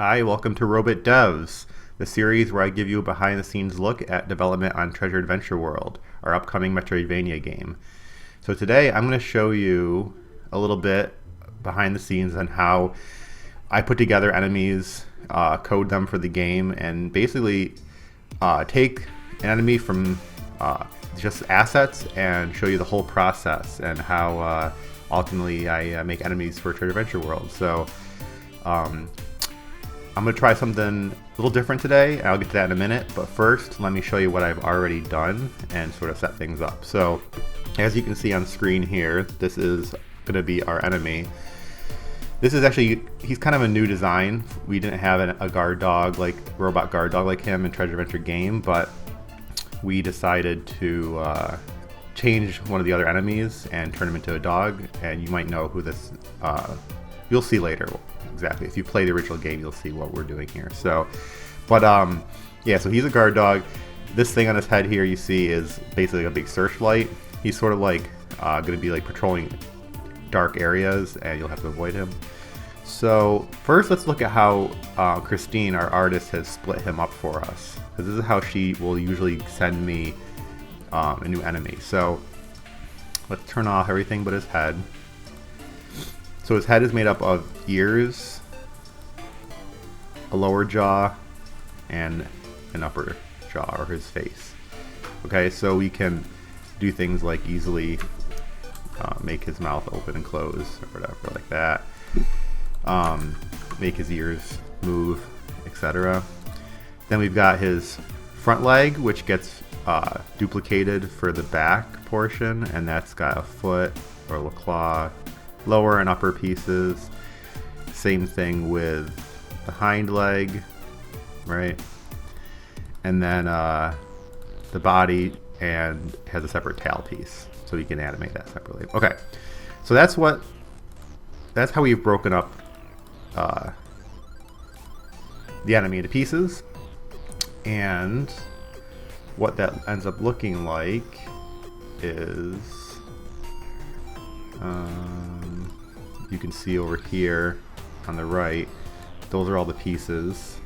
Hi, welcome to Robit Devs, the series where I give you a behind-the-scenes look at development on Treasure Adventure World, our upcoming Metroidvania game. So today I'm going to show you a little bit behind the scenes on how I put together enemies, code them for the game, and basically take an enemy from just assets and show you the whole process and how ultimately I make enemies for Treasure Adventure World. So I'm going to try something a little different today. I'll get to that in a minute, but first let me show you what I've already done and sort of set things up. So as you can see on screen here, this is going to be our enemy. This is actually, he's kind of a new design. We didn't have a guard dog, like robot guard dog like him in Treasure Adventure game, but we decided to change one of the other enemies and turn him into a dog, and you might know who this, you'll see later. Exactly. If you play the original game, you'll see what we're doing here. So, but yeah, so he's a guard dog. This thing on his head here you see is basically a big searchlight. He's sort of like going to be like patrolling dark areas, and you'll have to avoid him. So first, let's look at how Christine, our artist, has split him up for us. Because this is how she will usually send me a new enemy. So let's turn off everything but his head. So his head is made up of ears, a lower jaw, and an upper jaw, or his face. Okay, so we can do things like easily make his mouth open and close, or whatever, like that. Make his ears move, etc. Then we've got his front leg, which gets duplicated for the back portion, and that's got a foot or a claw, lower and upper pieces. Same thing with the hind leg, right? And then the body, and has a separate tail piece, so you can animate that separately. Okay, so that's how we've broken up the enemy into pieces, and what that ends up looking like is you can see over here on the right, those are all the pieces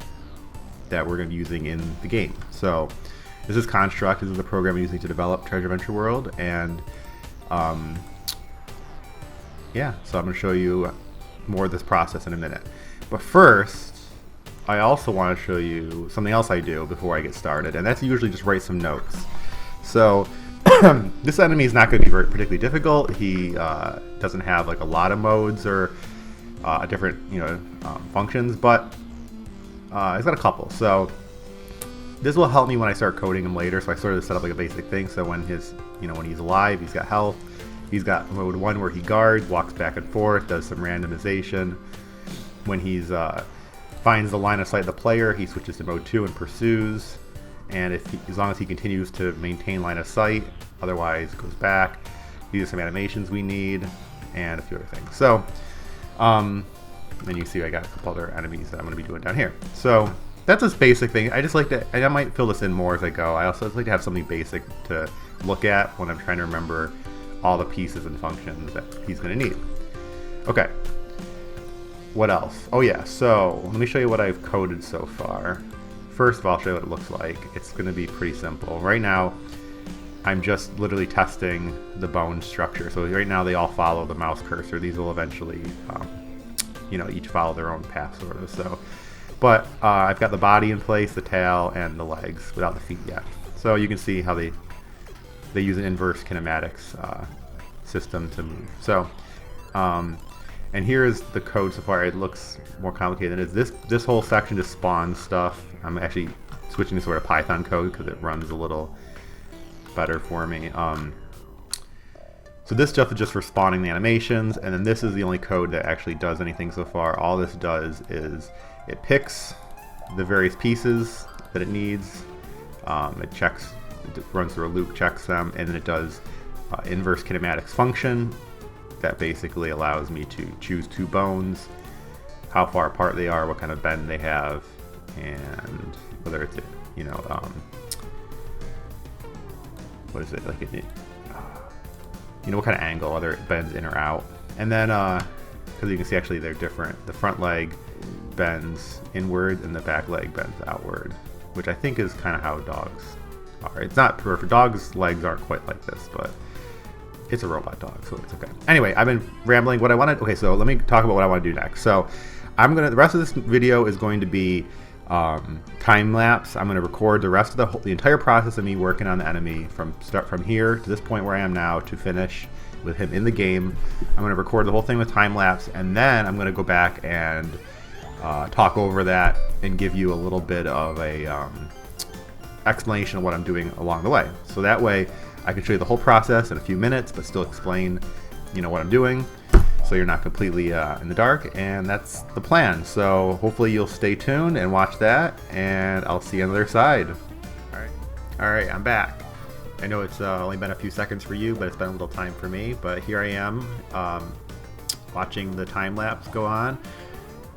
that we're going to be using in the game. So this is Construct. This is the program I'm using to develop Treasure Adventure World, and yeah, so I'm going to show you more of this process in a minute. But first, I also want to show you something else I do before I get started, and that's usually just write some notes. So this enemy is not going to be very particularly difficult. He doesn't have like a lot of modes or different functions, but he's got a couple. So this will help me when I start coding him later. So I sort of set up like a basic thing. So when when he's alive, he's got health. He's got mode 1 where he guards, walks back and forth, does some randomization. When he's finds the line of sight of the player, he switches to mode 2 and pursues. And as long as he continues to maintain line of sight, otherwise goes back. These are some animations we need, and a few other things. So, then you see I got a couple other enemies that I'm going to be doing down here. So that's this basic thing. I just like to, and I might fill this in more as I go. I also like to have something basic to look at when I'm trying to remember all the pieces and functions that he's going to need. Okay. What else? Oh yeah, so let me show you what I've coded so far. First of all, I'll show you what it looks like. It's going to be pretty simple. Right now, I'm just literally testing the bone structure. So right now, they all follow the mouse cursor. These will eventually, each follow their own path, sort of. So, but I've got the body in place, the tail, and the legs without the feet yet. So you can see how they use an inverse kinematics system to move. So, and here's the code so far. It looks more complicated than it is. This whole section just spawns stuff. I'm actually switching to sort of Python code because it runs a little better for me. So this stuff is just for spawning the animations, and then this is the only code that actually does anything so far. All this does is it picks the various pieces that it needs. It runs through a loop, checks them, and then it does inverse kinematics function that basically allows me to choose two bones, how far apart they are, what kind of bend they have, and whether it's what is it, like what kind of angle, whether it bends in or out. And then because you can see actually they're different. The front leg bends inward and the back leg bends outward, which I think is kind of how dogs are. It's not perfect. Dogs' legs aren't quite like this, but it's a robot dog, so it's okay. Anyway, I've been rambling. What I wanted, okay, so let me talk about what I want to do next. So the rest of this video is going to be time lapse. I'm going to record the rest of the entire process of me working on the enemy from here to this point where I am now to finish with him in the game. I'm going to record the whole thing with time lapse, and then I'm going to go back and talk over that and give you a little bit of a explanation of what I'm doing along the way. So that way I can show you the whole process in a few minutes, but still explain, what I'm doing, so you're not completely in the dark. And that's the plan. So hopefully you'll stay tuned and watch that, and I'll see you on the other side. All right, I'm back. I know it's only been a few seconds for you, but it's been a little time for me. But here I am, watching the time lapse go on,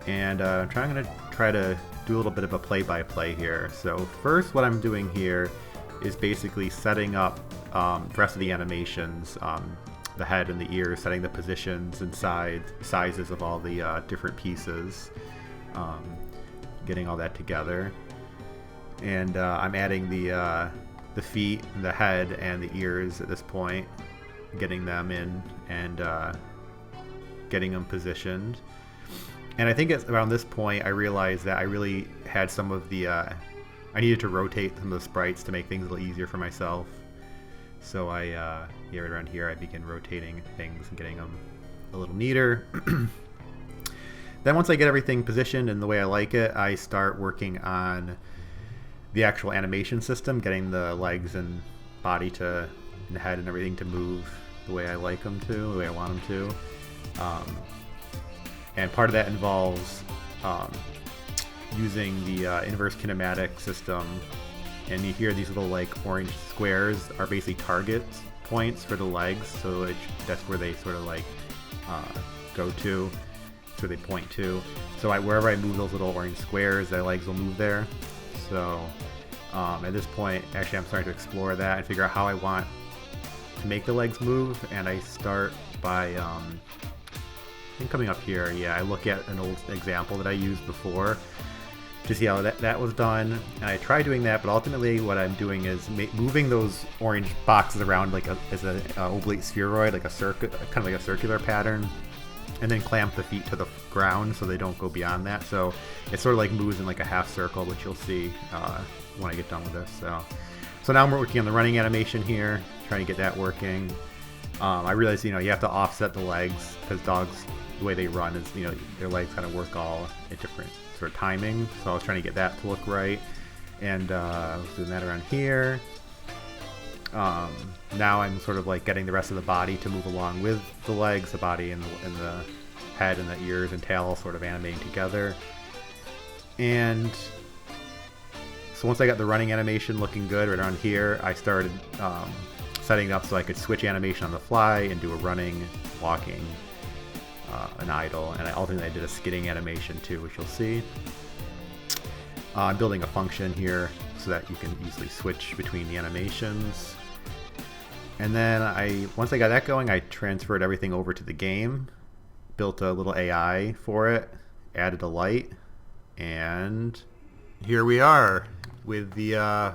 and I'm trying to do a little bit of a play-by-play here. So first, what I'm doing here is basically setting up the rest of the animations, the head and the ears, setting the positions and sizes of all the different pieces, getting all that together, and I'm adding the feet, the head, and the ears at this point, getting them in and getting them positioned. And I think it's around this point I realized that I really had some of the I needed to rotate some of the sprites to make things a little easier for myself. So right around here I begin rotating things and getting them a little neater. Then once I get everything positioned in the way I like it, I start working on the actual animation system, getting the legs and body and the head and everything to move the way I like them to, the way I want them to. And part of that involves using the inverse kinematic system. And you hear these little orange squares are basically target points for the legs, so that's where they sort of go to, that's where they point to. So wherever I move those little orange squares, their legs will move there. So at this point, actually, I'm starting to explore that and figure out how I want to make the legs move. And I start by, I think coming up here, I look at an old example that I used before to see how that was done. And I try doing that, but ultimately what I'm doing is moving those orange boxes around as an oblate spheroid, like a circuit, kind of like a circular pattern, and then clamp the feet to the ground so they don't go beyond that. So it sort of moves in a half circle, which you'll see when I get done with this. So now I'm working on the running animation here, trying to get that working. I realize you have to offset the legs, because dogs, the way they run is their legs kind of work all at different sort of timing. So I was trying to get that to look right, and I was doing that around here. Now I'm sort of getting the rest of the body to move along with the legs, the body, and the head and the ears and tail all sort of animating together. And so once I got the running animation looking good right around here, I started setting it up so I could switch animation on the fly and do a running, walking, an idle, and ultimately I did a skidding animation too, which you'll see. I'm building a function here so that you can easily switch between the animations. And then once I got that going, I transferred everything over to the game, built a little AI for it, added a light, and here we are with the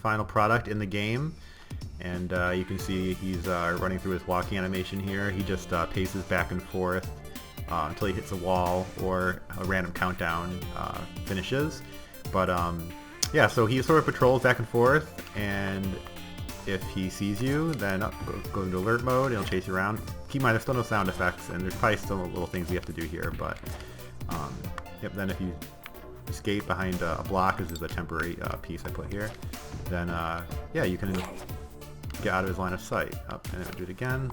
final product in the game. And you can see he's running through his walking animation here. He just paces back and forth until he hits a wall or a random countdown finishes. But yeah, so he sort of patrols back and forth, and if he sees you, then goes into alert mode and he'll chase you around. Keep in mind, there's still no sound effects, and there's probably still little things we have to do here, but yep, then if you escape behind a block, this is a temporary piece I put here, then yeah, you can get out of his line of sight. Up, and do it again.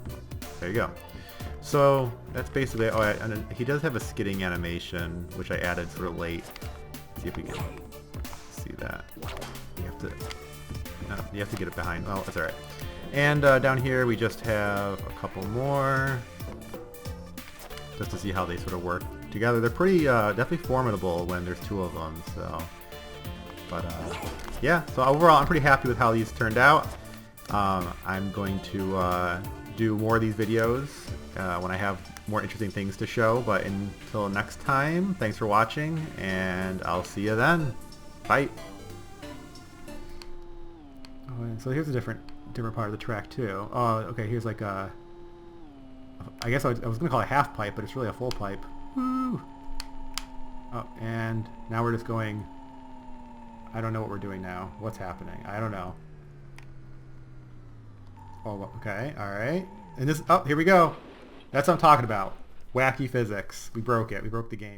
There you go. So that's basically, and then he does have a skidding animation, which I added sort of late. Let's see if we can see that. You have to get it behind. Oh, that's alright. And down here we just have a couple more, just to see how they sort of work together. They're pretty definitely formidable when there's two of them. So, but yeah. So overall, I'm pretty happy with how these turned out. I'm going to do more of these videos when I have more interesting things to show. But until next time, thanks for watching, and I'll see you then. Bye. Oh, and so here's a different part of the track too. Oh, okay. Here's like a. I guess I was gonna call it a half pipe, but it's really a full pipe. Woo! Oh, and now we're just going. I don't know what we're doing now. What's happening? I don't know. Oh, okay. All right. And this. Oh, here we go. That's what I'm talking about. Wacky physics. We broke it. We broke the game.